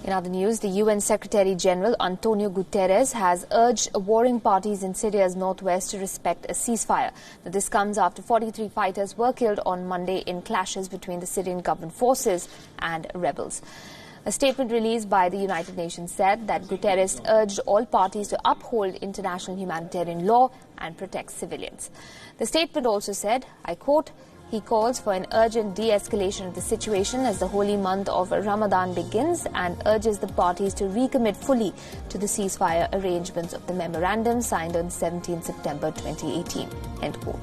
In other news, the UN Secretary-General Antonio Guterres has urged warring parties in Syria's northwest to respect a ceasefire. Now, this comes after 43 fighters were killed on Monday in clashes between the Syrian government forces and rebels. A statement released by the United Nations said that Guterres urged all parties to uphold international humanitarian law and protect civilians. The statement also said, I quote, he calls for an urgent de-escalation of the situation as the holy month of Ramadan begins and urges the parties to recommit fully to the ceasefire arrangements of the memorandum signed on 17 September 2018. End quote.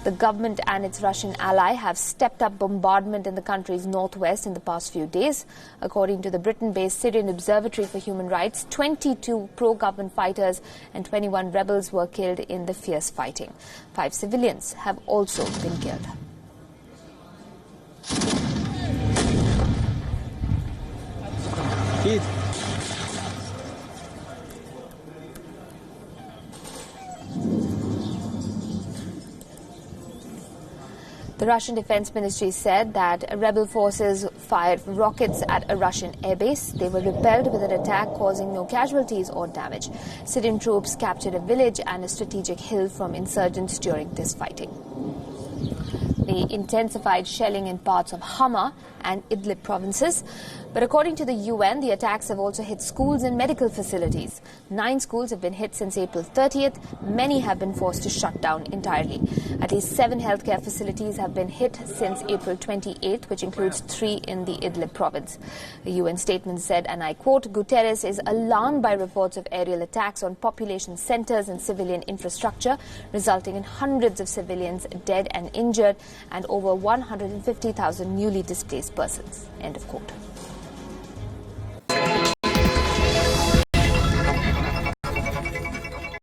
The government and its Russian ally have stepped up bombardment in the country's northwest in the past few days. According to the Britain-based Syrian Observatory for Human Rights, 22 pro-government fighters and 21 rebels were killed in the fierce fighting. 5 civilians have also been killed. The Russian Defense Ministry said that rebel forces fired rockets at a Russian airbase. They were repelled with an attack causing no casualties or damage. Syrian troops captured a village and a strategic hill from insurgents during this fighting. The intensified shelling in parts of Hama and Idlib provinces. But according to the UN, the attacks have also hit schools and medical facilities. 9 schools have been hit since April 30th. Many have been forced to shut down entirely. At least 7 healthcare facilities have been hit since April 28th, which includes 3 in the Idlib province. The UN statement said, and I quote, Guterres is alarmed by reports of aerial attacks on population centers and civilian infrastructure, resulting in hundreds of civilians dead and injured and over 150,000 newly displaced persons. End of quote.